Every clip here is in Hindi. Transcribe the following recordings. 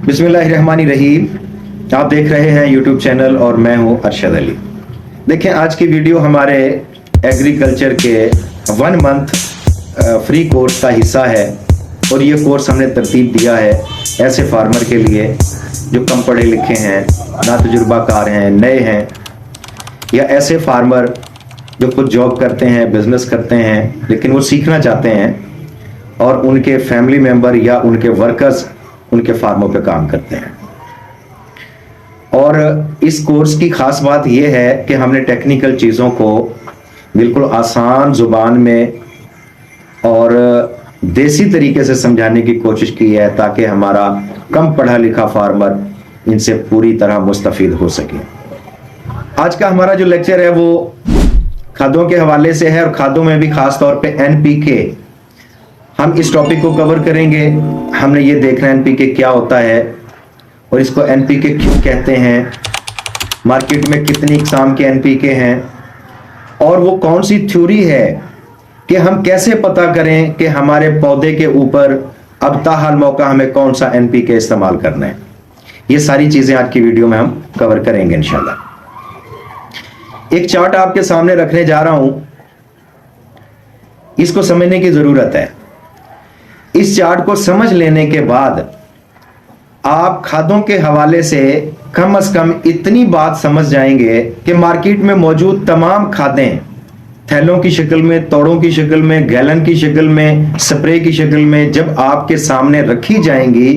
बिस्मिल्लाहिर्रहमानिर्रहीम। आप देख रहे हैं यूट्यूब चैनल और मैं हूं अरशद अली। देखें, आज की वीडियो हमारे एग्रीकल्चर के 1 मंथ फ्री कोर्स का हिस्सा है और ये कोर्स हमने तरतीब दिया है ऐसे फार्मर के लिए जो कम पढ़े लिखे हैं, ना तजुर्बाकार हैं, नए हैं, या ऐसे फार्मर जो खुद जॉब करते हैं, बिजनेस करते हैं, लेकिन वो सीखना चाहते हैं और उनके फैमिली मेंबर या उनके वर्कर्स उनके फार्मों पे काम करते हैं। और इस कोर्स की खास बात यह है कि हमने टेक्निकल चीज़ों को बिल्कुल आसान जुबान में और देसी तरीके से समझाने की कोशिश की है ताकि हमारा कम पढ़ा लिखा फार्मर इनसे पूरी तरह मुस्तफीद हो सके। आज का हमारा जो लेक्चर है वो खादों के हवाले से है और खादों में भी खास तौर पे एनपीके, हम इस टॉपिक को कवर करेंगे। हमने ये देखना है एनपीके क्या होता है और इसको एनपीके क्यों कहते हैं, मार्केट में कितनी इकसाम के एनपीके हैं और वो कौन सी थ्योरी है कि हम कैसे पता करें कि हमारे पौधे के ऊपर अब ताहाल मौका हमें कौन सा एनपीके इस्तेमाल करना है। ये सारी चीजें आज की वीडियो में हम कवर करेंगे इंशाल्लाह। एक चार्ट आपके सामने रखने जा रहा हूं, इसको समझने की जरूरत है। इस चार्ट को समझ लेने के बाद आप खादों के हवाले से कम इतनी बात समझ जाएंगे कि मार्केट में मौजूद तमाम खादें थैलों की शक्ल में, तोड़ों की शक्ल में, गैलन की शक्ल में, स्प्रे की शक्ल में जब आपके सामने रखी जाएंगी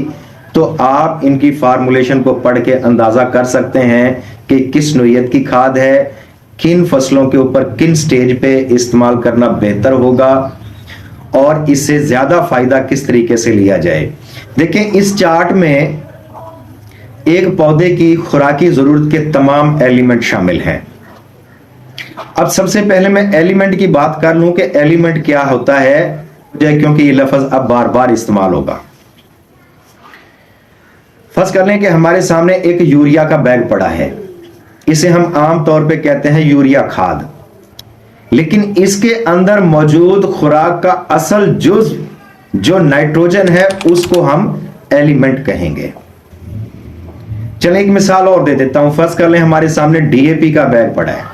तो आप इनकी फार्मूलेशन को पढ़ के अंदाजा कर सकते हैं कि किस नोयत की खाद है, किन फसलों के ऊपर किन स्टेज पे इस्तेमाल करना बेहतर होगा और इससे ज्यादा फायदा किस तरीके से लिया जाए। देखें, इस चार्ट में एक पौधे की खुराकी जरूरत के तमाम एलिमेंट शामिल हैं। अब सबसे पहले मैं एलिमेंट की बात कर लूं कि एलिमेंट क्या होता है, क्योंकि ये लफ्ज अब बार बार इस्तेमाल होगा। फर्ज कर लें कि हमारे सामने एक यूरिया का बैग पड़ा है, इसे हम आम तौर पे कहते हैं यूरिया खाद, लेकिन इसके अंदर मौजूद खुराक का असल जुज जो नाइट्रोजन है उसको हम एलिमेंट कहेंगे। चलें एक मिसाल और दे देता हूं। फर्ज कर लें हमारे सामने डीएपी का बैग पड़ा है,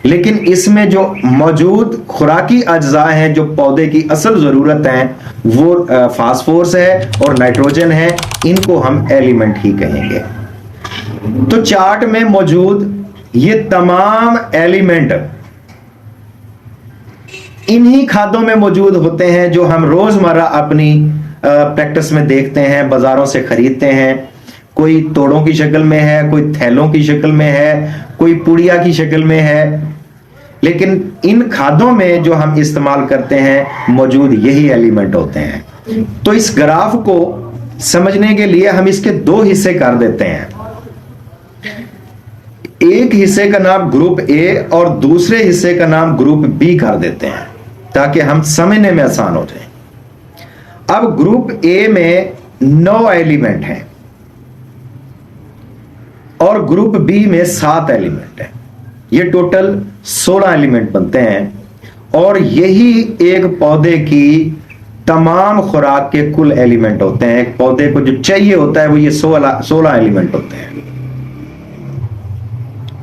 लेकिन इसमें जो मौजूद खुराकी अज्जा हैं जो पौधे की असल जरूरत है वो फास्फोरस है और नाइट्रोजन है, इनको हम एलिमेंट ही कहेंगे। तो चार्ट में मौजूद ये तमाम एलिमेंट इन्हीं खादों में मौजूद होते हैं जो हम रोजमर्रा अपनी प्रैक्टिस में देखते हैं, बाजारों से खरीदते हैं। कोई तोड़ों की शक्ल में है, कोई थैलों की शक्ल में है, कोई पुड़िया की शक्ल में है, लेकिन इन खादों में जो हम इस्तेमाल करते हैं मौजूद यही एलिमेंट होते हैं। तो इस ग्राफ को समझने के लिए हम इसके 2 हिस्से कर देते हैं। एक हिस्से का नाम ग्रुप ए और दूसरे हिस्से का नाम ग्रुप बी कर देते हैं ताकि हम समझने में आसान हो जाए। अब ग्रुप ए में 9 एलिमेंट हैं और ग्रुप बी में 7 एलिमेंट हैं। ये टोटल 16 एलिमेंट बनते हैं और यही एक पौधे की तमाम खुराक के कुल एलिमेंट होते हैं। एक पौधे को जो चाहिए होता है वो ये 16 एलिमेंट होते हैं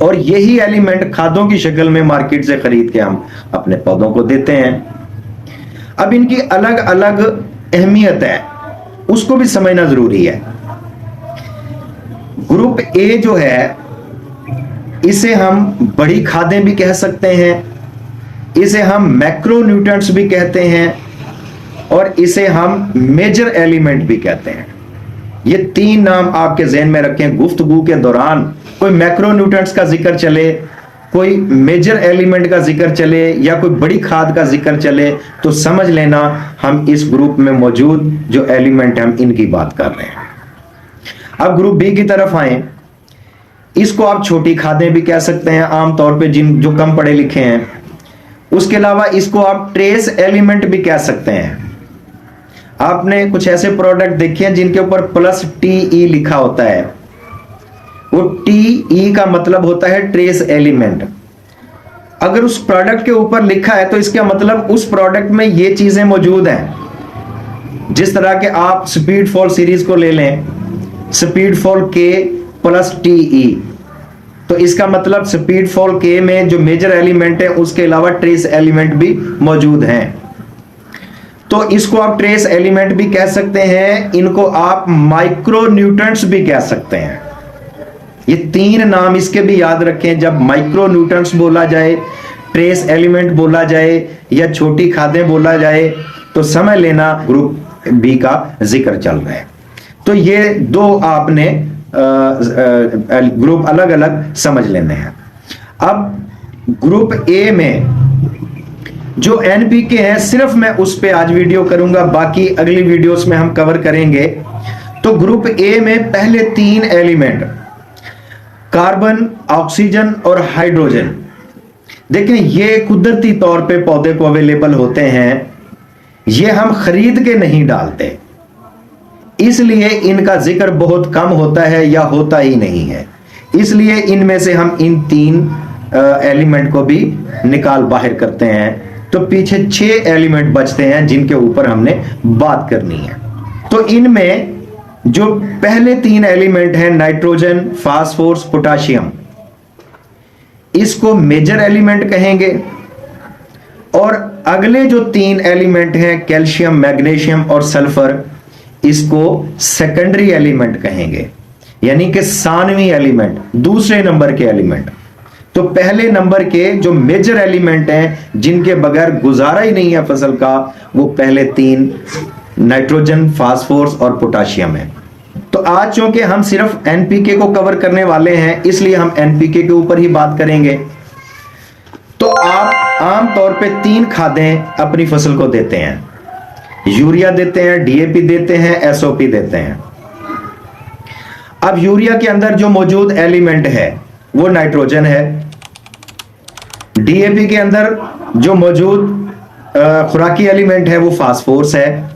और यही एलिमेंट खादों की शक्ल में मार्केट से खरीद के हम अपने पौधों को देते हैं। अब इनकी अलग अलग अहमियत है, उसको भी समझना जरूरी है। ग्रुप ए जो है इसे हम बड़ी खादें भी कह सकते हैं, इसे हम मैक्रोन्यूट्रिएंट्स भी कहते हैं और इसे हम मेजर एलिमेंट भी कहते हैं। ये 3 नाम आपके ज़हन में रखें। गुफ्तगू के दौरान कोई मैक्रोन्यूट्रिएंट्स का जिक्र चले, कोई मेजर एलिमेंट का जिक्र चले या कोई बड़ी खाद का जिक्र चले तो समझ लेना हम इस ग्रुप में मौजूद जो एलिमेंट हम इनकी बात कर रहे हैं। अब ग्रुप बी की तरफ आए, इसको आप छोटी खादें भी कह सकते हैं आमतौर पे जो कम पढ़े लिखे हैं। उसके अलावा इसको आप ट्रेस एलिमेंट भी कह सकते हैं। आपने कुछ ऐसे प्रोडक्ट देखे हैं जिनके ऊपर +TE लिखा होता है, वो TE का मतलब होता है ट्रेस एलिमेंट। अगर उस प्रोडक्ट के ऊपर लिखा है तो इसका मतलब उस प्रोडक्ट में ये चीजें मौजूद हैं। जिस तरह के आप स्पीड फॉल सीरीज को ले लें, स्पीडफॉल के प्लस टीई। तो इसका मतलब स्पीडफॉल के में जो मेजर एलिमेंट है उसके अलावा ट्रेस एलिमेंट भी मौजूद हैं। तो इसको आप ट्रेस एलिमेंट भी कह सकते हैं, इनको आप माइक्रो न्यूट्रंट्स भी कह सकते हैं। ये तीन नाम इसके भी याद रखें, जब माइक्रो न्यूट्रंट्स बोला जाए, ट्रेस एलिमेंट बोला जाए या छोटी खादें बोला जाए, तो समझ लेना ग्रुप बी का जिक्र चल रहा है। तो ये दो आपने ग्रुप अलग अलग समझ लेने हैं। अब ग्रुप ए में जो एनपीके है, सिर्फ मैं उस पे आज वीडियो करूंगा, बाकी अगली वीडियोस में हम कवर करेंगे। तो ग्रुप ए में पहले तीन एलिमेंट कार्बन, ऑक्सीजन और हाइड्रोजन, देखें ये कुदरती तौर पे पौधे को अवेलेबल होते हैं, ये हम खरीद के नहीं डालते, इसलिए इनका जिक्र बहुत कम होता है या होता ही नहीं है। इसलिए इनमें से हम इन तीन एलिमेंट को भी निकाल बाहर करते हैं। तो पीछे 6 एलिमेंट बचते हैं जिनके ऊपर हमने बात करनी है। तो इनमें जो पहले 3 एलिमेंट हैं, नाइट्रोजन, फास्फोरस, पोटाशियम, इसको मेजर एलिमेंट कहेंगे। और अगले जो 3 एलिमेंट हैं, कैल्शियम, मैग्नीशियम और सल्फर, इसको सेकेंडरी एलिमेंट कहेंगे, यानी कि सानवी एलिमेंट, दूसरे नंबर के एलिमेंट। तो पहले नंबर के जो मेजर एलिमेंट हैं जिनके बगैर गुजारा ही नहीं है फसल का, वो पहले 3 नाइट्रोजन, फास्फोरस और पोटाशियम है। तो आज चूंकि हम सिर्फ एनपीके को कवर करने वाले हैं, इसलिए हम एनपीके के ऊपर ही बात करेंगे। तो आप आमतौर पे 3 खादें अपनी फसल को देते हैं, यूरिया देते हैं, डीएपी देते हैं, एसओपी देते हैं। अब यूरिया के अंदर जो मौजूद एलिमेंट है वो नाइट्रोजन है, डीएपी के अंदर जो मौजूद खुराकी एलिमेंट है वो फास्फोरस है,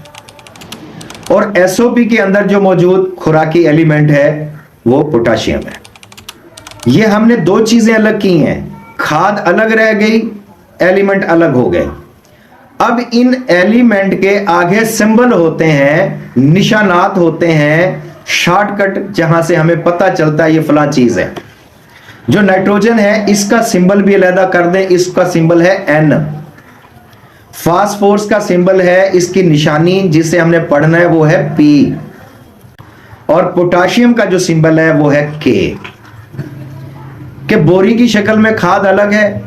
और एसओपी के अंदर जो मौजूद खुराकी एलिमेंट है वो पोटाशियम है। ये हमने 2 चीजें अलग की हैं, खाद अलग रह गई, एलिमेंट अलग हो गए। अब इन एलिमेंट के आगे सिंबल होते हैं, निशानात होते हैं, शॉर्टकट जहां से हमें पता चलता है ये फला चीज है। जो नाइट्रोजन है इसका सिंबल भी अलग कर दें, इसका सिंबल है एन। फास्फोरस का सिंबल है, इसकी निशानी जिसे हमने पढ़ना है वो है पी, और पोटाशियम का जो सिंबल है वो है के बोरी की शक्ल में खाद अलग है,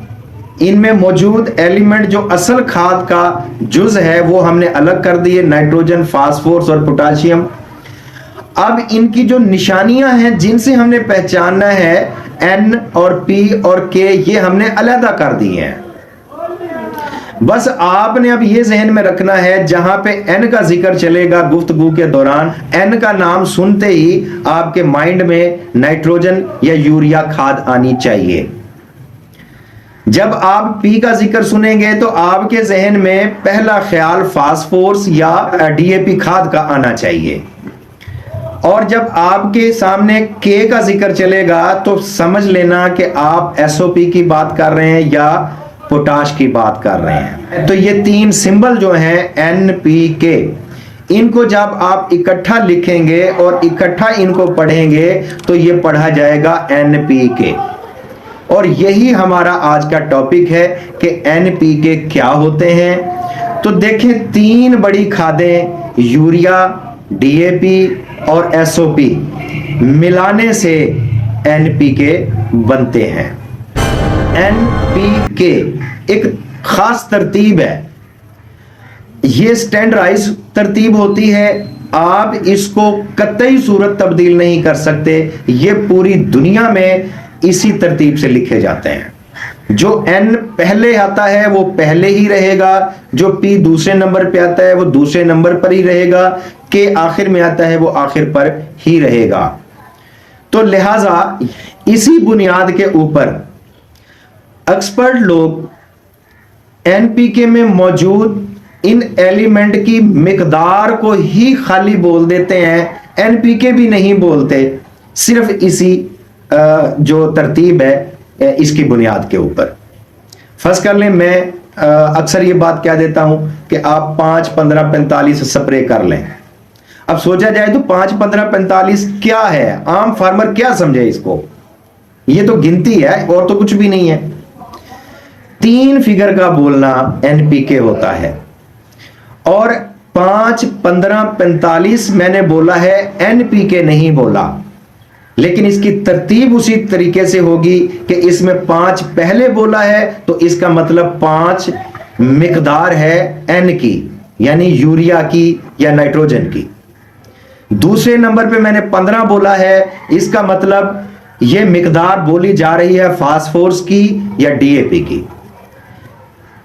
इनमें मौजूद एलिमेंट जो असल खाद का जुज है वो हमने अलग कर दिए, नाइट्रोजन, फास्फोरस और पोटाशियम। अब इनकी जो निशानियां हैं जिनसे हमने पहचानना है, एन और पी और के, ये हमने अलग कर दी हैं। बस आपने अब ये जहन में रखना है, जहां पे एन का जिक्र चलेगा गुफ्तगू के दौरान, एन का नाम सुनते ही आपके माइंड में नाइट्रोजन या यूरिया खाद आनी चाहिए। जब आप पी का जिक्र सुनेंगे तो आपके जहन में पहला ख्याल फास्फोरस या डीएपी खाद का आना चाहिए, और जब आपके सामने के का जिक्र चलेगा तो समझ लेना कि आप एसओपी की बात कर रहे हैं या पोटाश की बात कर रहे हैं। तो ये 3 सिंबल जो हैं एन पी के, इनको जब आप इकट्ठा लिखेंगे और इकट्ठा इनको पढ़ेंगे तो ये पढ़ा जाएगा एनपीके। और यही हमारा आज का टॉपिक है कि एनपीके क्या होते हैं। तो देखें, 3 बड़ी खादें यूरिया, डीएपी और एसओपी मिलाने से एनपीके बनते हैं। एनपीके एक खास तरतीब है, ये स्टैंडर्डाइज तरतीब होती है, आप इसको कतई सूरत तब्दील नहीं कर सकते। ये पूरी दुनिया में इसी तरतीब से लिखे जाते हैं। जो एन पहले आता है वो पहले ही रहेगा, जो पी दूसरे नंबर पे आता है वो दूसरे नंबर पर ही रहेगा, के आखिर में आता है वो आखिर पर ही रहेगा। तो लिहाजा इसी बुनियाद के ऊपर एक्सपर्ट लोग एनपीके में मौजूद इन एलिमेंट की मिकदार को ही खाली बोल देते हैं, एनपीके भी नहीं बोलते, सिर्फ इसी जो तरतीब है इसकी बुनियाद के ऊपर। फर्ज कर लें, मैं अक्सर ये बात कह देता हूं कि आप 5, 15, 45 स्प्रे कर लें। अब सोचा जाए तो 5, 15, 45 क्या है, आम फार्मर क्या समझे इसको, ये तो गिनती है और तो कुछ भी नहीं है। 3 फिगर का बोलना एनपीके होता है और 5, 15, 45 मैंने बोला है, एनपीके नहीं बोला। लेकिन इसकी तरतीब उसी तरीके से होगी कि इसमें 5 पहले बोला है तो इसका मतलब 5 मिकदार है एन की, यानी यूरिया की या नाइट्रोजन की। दूसरे नंबर पे मैंने 15 बोला है, इसका मतलब यह मिकदार बोली जा रही है फास्फोरस की या डीएपी की।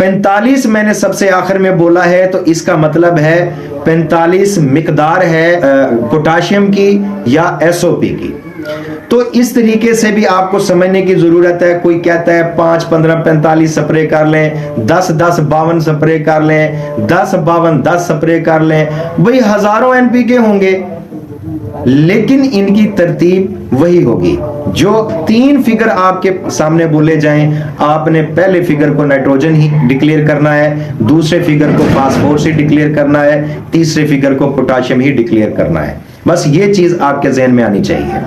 45 मैंने सबसे आखिर में बोला है तो इसका मतलब है 45 मिकदार है पोटाशियम की या एसओपी की। तो इस तरीके से भी आपको समझने की जरूरत है। कोई कहता है 5, 15, 45 स्प्रे कर लें, 10, 10, 52 स्प्रे कर लें, 10, 52, 10 स्प्रे कर लें, भाई हजारों एनपीके होंगे, लेकिन इनकी तरतीब वही होगी। जो 3 फिगर आपके सामने बोले जाएं, आपने पहले फिगर को नाइट्रोजन ही डिक्लेयर करना है, दूसरे फिगर को फास्फोरस ही डिक्लेयर करना है, तीसरे फिगर को पोटाशियम ही डिक्लेयर करना है। बस ये चीज आपके जहन में आनी चाहिए।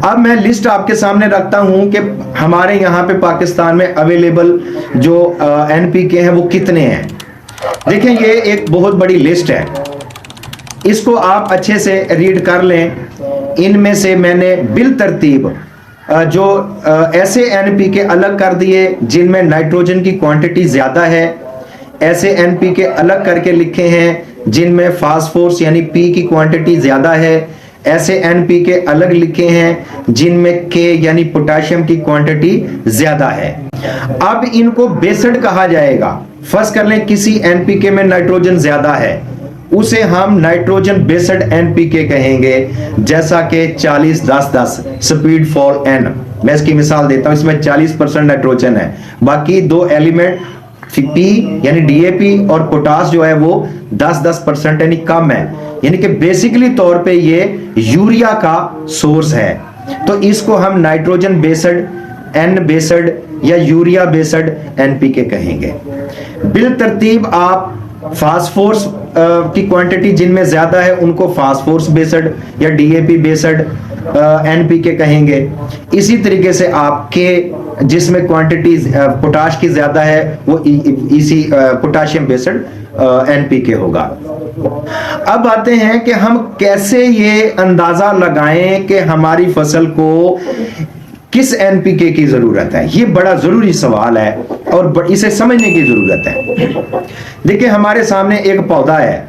अब मैं लिस्ट आपके सामने रखता हूं कि हमारे यहां पे पाकिस्तान में अवेलेबल जो एनपीके हैं वो कितने हैं। देखें, ये एक बहुत बड़ी लिस्ट है, इसको आप अच्छे से रीड कर लें। इनमें से मैंने बिल तरतीब जो ऐसे एनपीके अलग कर दिए जिनमें नाइट्रोजन की क्वांटिटी ज्यादा है, ऐसे एनपीके अलग करके लिखे हैं जिनमें फास्फोरस यानी पी की क्वांटिटी ज्यादा है, ऐसे एनपीके अलग लिखे हैं जिनमें के यानी पोटाशियम की क्वांटिटी ज्यादा है। अब इनको बेस्ड कहा जाएगा। फर्स्ट कर लें, किसी एनपीके में नाइट्रोजन ज्यादा है, उसे हम नाइट्रोजन बेस्ड एनपीके कहेंगे, जैसा कि 40, 10, 10 स्पीड फॉल एन। मैं इसकी मिसाल देता हूं, इसमें 40% नाइट्रोजन है, बाकी 2 एलिमेंट पी यानी डीएपी और पोटास जो है वो 10-10% यानी कम है, यानी कि बेसिकली तौर पे ये यूरिया का सोर्स है। तो इसको हम नाइट्रोजन बेस्ड एन बेस्ड या यूरिया बेस्ड एनपीके कहेंगे। बिल तरतीब आप फास्फोरस की क्वांटिटी जिनमें ज्यादा है उनको फास्फोरस बेस्ड या डीएपी बेस्ड एनपीके कहेंगे। इसी तरीके से आप के जिसमें क्वांटिटी पोटाश की ज्यादा है वो इसी पोटाशियम बेस्ड एनपीके होगा। अब आते हैं कि हम कैसे ये अंदाजा लगाएं कि हमारी फसल को किस एनपीके की जरूरत है। ये बड़ा जरूरी सवाल है और इसे समझने की जरूरत है। देखिए, हमारे सामने एक पौधा है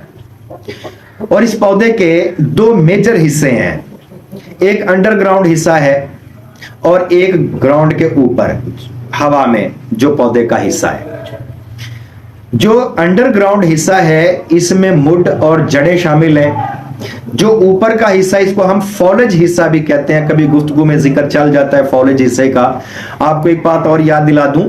और इस पौधे के 2 मेजर हिस्से हैं, एक अंडरग्राउंड हिस्सा है और एक ग्राउंड के ऊपर हवा में जो पौधे का हिस्सा है। जो अंडरग्राउंड हिस्सा है इसमें मुड और जड़ें शामिल हैं। जो ऊपर का हिस्सा, इसको हम फॉलेज हिस्सा भी कहते हैं, कभी गुफ्तगू में जिक्र चल जाता है फॉलेज हिस्से का। आपको एक बात और याद दिला दूं,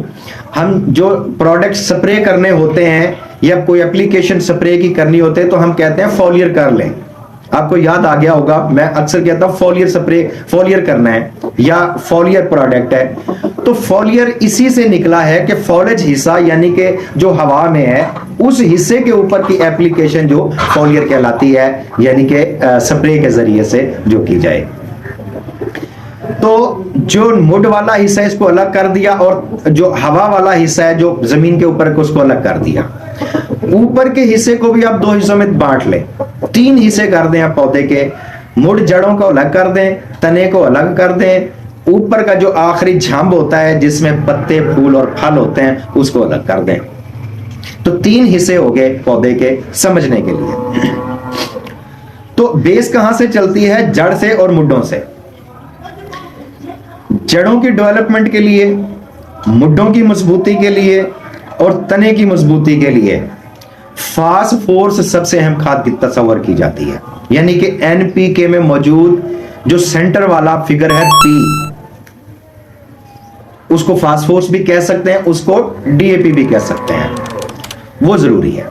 हम जो प्रोडक्ट स्प्रे करने होते हैं या कोई एप्लीकेशन स्प्रे की करनी होते हैं तो हम कहते हैं फॉलियर कर लें। आपको याद आ गया होगा, मैं अक्सर कहता हूं फॉलियर स्प्रे, फॉलियर करना है या फॉलियर प्रोडक्ट है। तो फॉलियर इसी से निकला है कि फॉलेज हिस्सा यानी कि जो हवा में है उस हिस्से के ऊपर की एप्लीकेशन जो फॉलियर कहलाती है, यानी कि स्प्रे के जरिए से जो की जाए। तो जो मुड वाला हिस्सा है इसको अलग कर दिया और जो हवा वाला हिस्सा है जो जमीन के ऊपर को उसको अलग कर दिया। ऊपर के हिस्से को भी आप 2 हिस्सों में बांट लें, 3 हिस्से कर दें आप पौधे के। मुड जड़ों को अलग कर दें, तने को अलग कर दें, ऊपर का जो आखिरी झांब होता है जिसमें पत्ते, फूल और फल होते हैं उसको अलग कर दें। तो 3 हिस्से हो गए पौधे के समझने के लिए। तो बेस कहां से चलती है? जड़ से और मुड्डों से। जड़ों की डेवलपमेंट के लिए, मुड्डों की मजबूती के लिए और तने की मजबूती के लिए फास्फोरस सबसे अहम खाद की तस्वर की जाती है। यानी कि एनपीके में मौजूद जो सेंटर वाला फिगर है पी, उसको फास्फोरस भी कह सकते हैं, उसको डीएपी भी कह सकते हैं। वो जरूरी है,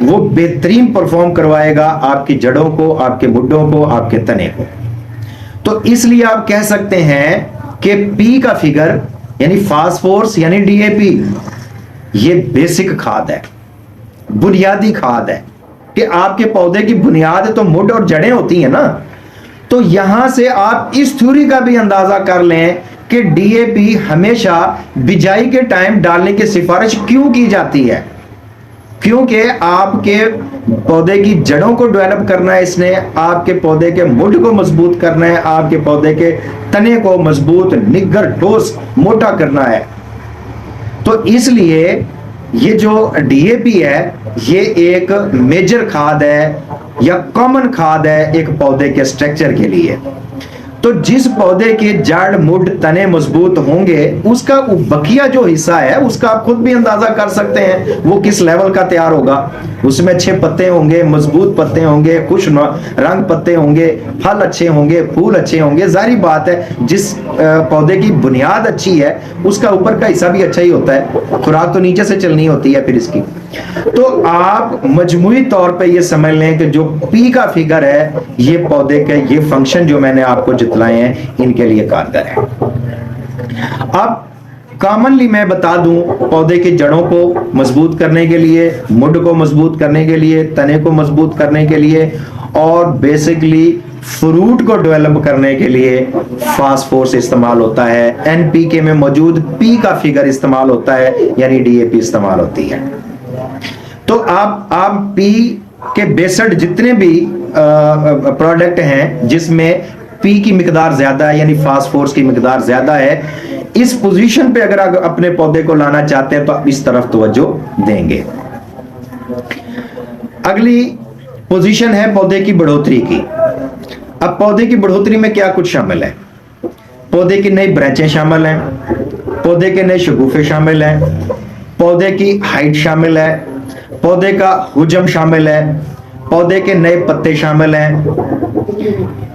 वो बेहतरीन परफॉर्म करवाएगा आपकी जड़ों को, आपके मुड्डों को, आपके तने को। तो इसलिए आप कह सकते हैं कि पी का फिगर यानी फास्फोरस यानी डीएपी, ये बेसिक खाद है, बुनियादी खाद है। कि आपके पौधे की बुनियाद तो मुड और जड़ें होती हैं ना, तो यहां से आप इस थ्योरी का भी अंदाजा कर लें कि डीएपी हमेशा बिजाई के टाइम डालने की सिफारिश क्यों की जाती है। क्योंकि आपके पौधे की जड़ों को डेवलप करना है इसने, आपके पौधे के मुड को मजबूत करना है, आपके पौधे के तने को मजबूत, निग्गर, ठोस, मोटा करना है। तो इसलिए ये जो डीएपी है ये एक मेजर खाद है या कॉमन खाद है एक पौधे के स्ट्रक्चर के लिए। तो जिस पौधे के जड़, मुड, तने मजबूत होंगे उसका बकिया जो हिस्सा है उसका आप खुद भी अंदाजा कर सकते हैं वो किस लेवल का तैयार होगा। उसमें अच्छे पत्ते होंगे, मजबूत पत्ते होंगे, खुश रंग पत्ते होंगे, फल अच्छे होंगे, फूल अच्छे होंगे। जारी बात है जिस पौधे की बुनियाद अच्छी है उसका ऊपर का हिस्सा भी अच्छा ही होता है, खुराक तो नीचे से चलनी होती है फिर इसकी। तो आप मजमूई तौर पे ये समझ लें कि जो पी का फिगर है ये पौधे के ये फंक्शन जो मैंने आपको जितलाए हैं इनके लिए कारगर है। अब कॉमनली मैं बता दूं, पौधे की जड़ों को मजबूत करने के लिए, मुड को मजबूत करने के लिए, तने को मजबूत करने के लिए और बेसिकली फ्रूट को डेवलप करने के लिए फास्फोरस इस्तेमाल होता है, एनपीके में मौजूद पी का फिगर इस्तेमाल होता है, यानी डीएपी इस्तेमाल होती है। तो आप पी के बेस्ड जितने भी प्रोडक्ट हैं जिसमें पी की मिकदार ज्यादा है यानी फास्फोरस की मिकदार ज्यादा है, इस पोजीशन पे अगर आप अपने पौधे को लाना चाहते हैं तो आप इस तरफ तवज्जो देंगे। अगली पोजीशन है पौधे की बढ़ोतरी की। अब पौधे की बढ़ोतरी में क्या कुछ शामिल है? पौधे की नई ब्रांचें शामिल हैं, पौधे के नए शगुफे शामिल हैं, पौधे की हाइट शामिल है, पौधे का हुजम शामिल है, पौधे के नए पत्ते शामिल हैं।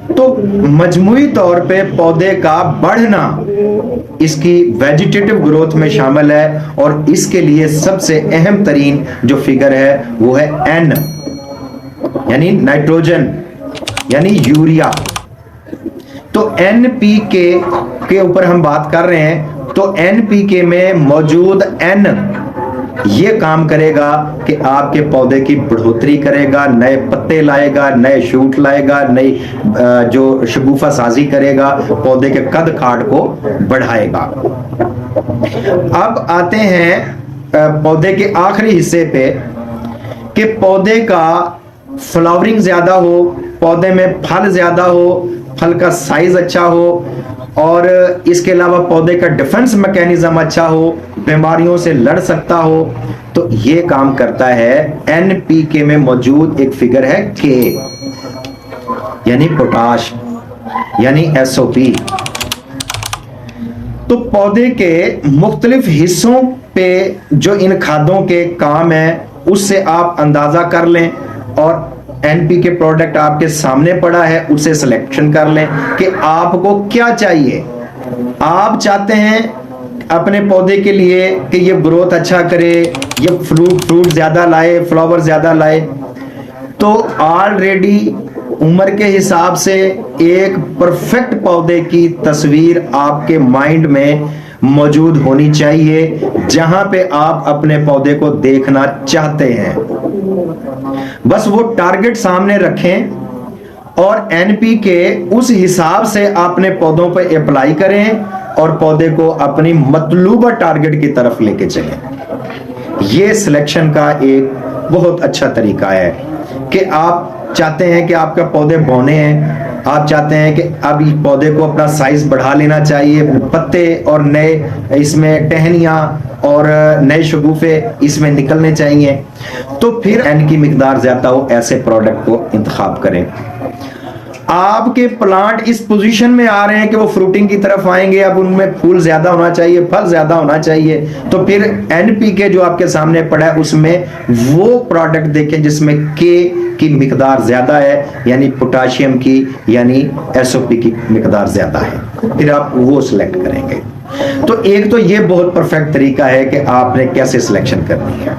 तो मजमूई तौर पे पौधे का बढ़ना इसकी वेजिटेटिव ग्रोथ में शामिल है और इसके लिए सबसे अहम तरीन जो फिगर है वो है एन, यानी नाइट्रोजन यानी यूरिया। तो एनपीके के ऊपर हम बात कर रहे हैं, तो एनपीके में मौजूद एन ये काम करेगा कि आपके पौधे की बढ़ोतरी करेगा, नए पत्ते लाएगा, नए शूट लाएगा, नई जो शगुफा साजी करेगा, पौधे के कद काठ को बढ़ाएगा। अब आते हैं पौधे के आखिरी हिस्से पे कि पौधे का फ्लावरिंग ज्यादा हो, पौधे में फल ज्यादा हो, फल का साइज अच्छा हो और इसके अलावा पौधे का डिफेंस मैकेनिज्म अच्छा हो, बीमारियों से लड़ सकता हो। तो ये काम करता है एनपीके में मौजूद एक फिगर है के, यानी पोटाश यानी एसओपी। तो पौधे के मुख्तलिफ हिस्सों पे जो इन खादों के काम है उससे आप अंदाजा कर लें और एनपीके प्रोडक्ट आपके सामने पड़ा है उससे सिलेक्शन कर लें कि आपको क्या चाहिए। आप चाहते हैं अपने पौधे के लिए कि ये ग्रोथ अच्छा करे, ये फ्रूट ज्यादा लाए, फ्लावर ज्यादा लाए, तो ऑलरेडी उम्र के हिसाब से एक परफेक्ट पौधे की तस्वीर आपके माइंड में मौजूद होनी चाहिए जहां पे आप अपने पौधे को देखना चाहते हैं। बस वो टारगेट सामने रखें और एनपीके उस हिसाब से अपने पौधों पर अप्लाई करें और पौधे को अपनी मतलूबा टारगेट की तरफ लेके चलें। ये सिलेक्शन का एक बहुत अच्छा तरीका है कि आप चाहते हैं कि आपका पौधे बौने हैं, आप चाहते हैं कि अब पौधे को अपना साइज बढ़ा लेना चाहिए, पत्ते और नए इसमें टहनियां और नए शगुफे इसमें निकलने चाहिए, तो फिर एन की मिकदार ज्यादा हो ऐसे प्रोडक्ट को इंतखाब करें। आपके प्लांट इस पोजीशन में आ रहे हैं कि वो फ्रूटिंग की तरफ आएंगे, अब उनमें फूल ज्यादा होना चाहिए, फल ज्यादा होना चाहिए, तो फिर एनपीके जो आपके सामने पड़ा है उसमें वो प्रोडक्ट देखें जिसमें के की मिकदार ज्यादा है, यानी पोटाशियम की यानी एसओपी की मिकदार ज्यादा है, फिर आप वो सिलेक्ट करेंगे। तो एक तो ये बहुत परफेक्ट तरीका है कि आपने कैसे सिलेक्शन करनी है।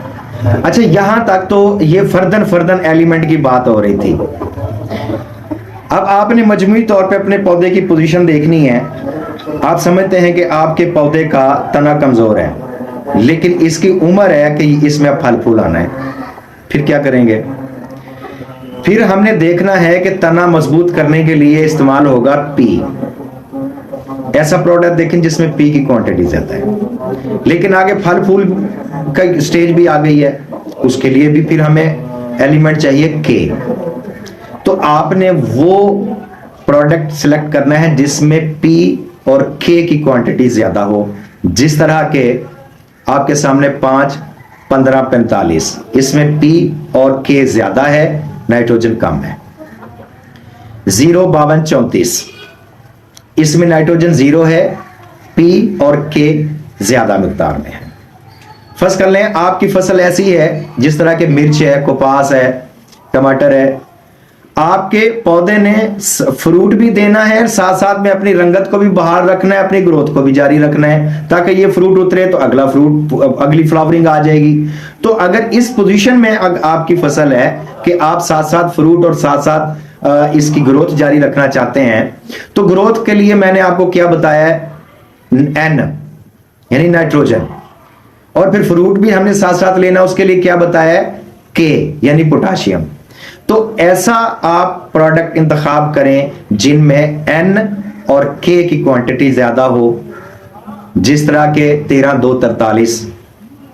अच्छा, यहां तक तो ये फर्दन एलिमेंट की बात हो रही थी। अब आपने मजमूई तौर पे अपने पौधे की पोजीशन देखनी है। आप समझते हैं कि आपके पौधे का तना कमजोर है लेकिन इसकी उम्र है कि इसमें फल फूल आना है, फिर क्या करेंगे? फिर हमने देखना है कि तना मजबूत करने के लिए इस्तेमाल होगा पी। ऐसा प्रोडक्ट देखें जिसमें पी की क्वांटिटी ज्यादा है। लेकिन आगे फल फूल का स्टेज भी आ गई है, उसके लिए भी फिर हमें एलिमेंट चाहिए के। तो आपने वो प्रोडक्ट सिलेक्ट करना है जिसमें पी और के की क्वांटिटी ज्यादा हो। जिस तरह के आपके सामने 5, 15, 45, इसमें पी और के ज्यादा है, नाइट्रोजन कम है। 0, 52, 34, इसमें नाइट्रोजन 0 है, पी और के ज्यादा मिकदार में है। फर्ज कर लें आपकी फसल ऐसी है जिस तरह के मिर्च है, कपास है, टमाटर है, आपके पौधे ने फ्रूट भी देना है, साथ साथ में अपनी रंगत को भी बाहर रखना है, अपनी ग्रोथ को भी जारी रखना है, ताकि ये फ्रूट उतरे तो अगला फ्रूट, अगली फ्लावरिंग आ जाएगी। तो अगर इस पोजीशन में आपकी फसल है कि आप साथ साथ फ्रूट और साथ साथ इसकी ग्रोथ जारी रखना चाहते हैं, तो ग्रोथ के लिए मैंने आपको क्या बताया है, एन यानी नाइट्रोजन, और फिर फ्रूट भी हमने साथ साथ लेना, उसके लिए क्या बताया है, के यानी पोटाशियम। तो ऐसा आप प्रोडक्ट इंतखाब करें जिनमें एन और के की क्वांटिटी ज्यादा हो, जिस तरह के 13, 2, 43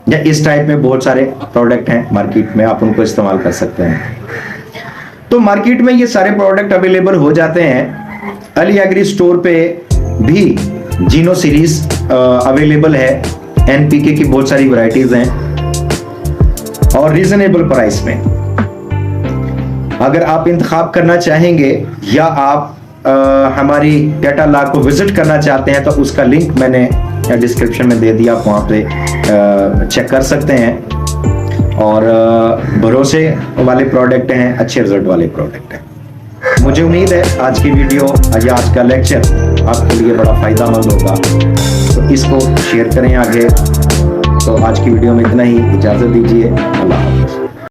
या इस टाइप में बहुत सारे प्रोडक्ट हैं मार्केट में, आप उनको इस्तेमाल कर सकते हैं। तो मार्केट में ये सारे प्रोडक्ट अवेलेबल हो जाते हैं। अली एग्री स्टोर पे भी जीनो सीरीज अवेलेबल है, एनपीके की बहुत सारी वैरायटीज हैं और रीजनेबल प्राइस में। अगर आप इंतखाब करना चाहेंगे या आप हमारी कैटालॉग को विजिट करना चाहते हैं तो उसका लिंक मैंने डिस्क्रिप्शन में दे दिया, आप वहाँ पे चेक कर सकते हैं। और भरोसे वाले प्रोडक्ट हैं, अच्छे रिजल्ट वाले प्रोडक्ट हैं। मुझे उम्मीद है आज की वीडियो या आज का लेक्चर आपके लिए बड़ा फायदेमंद होगा, तो इसको शेयर करें आगे। तो आज की वीडियो में इतना ही, इजाज़त दीजिए, अल्लाह हाफ़िज़।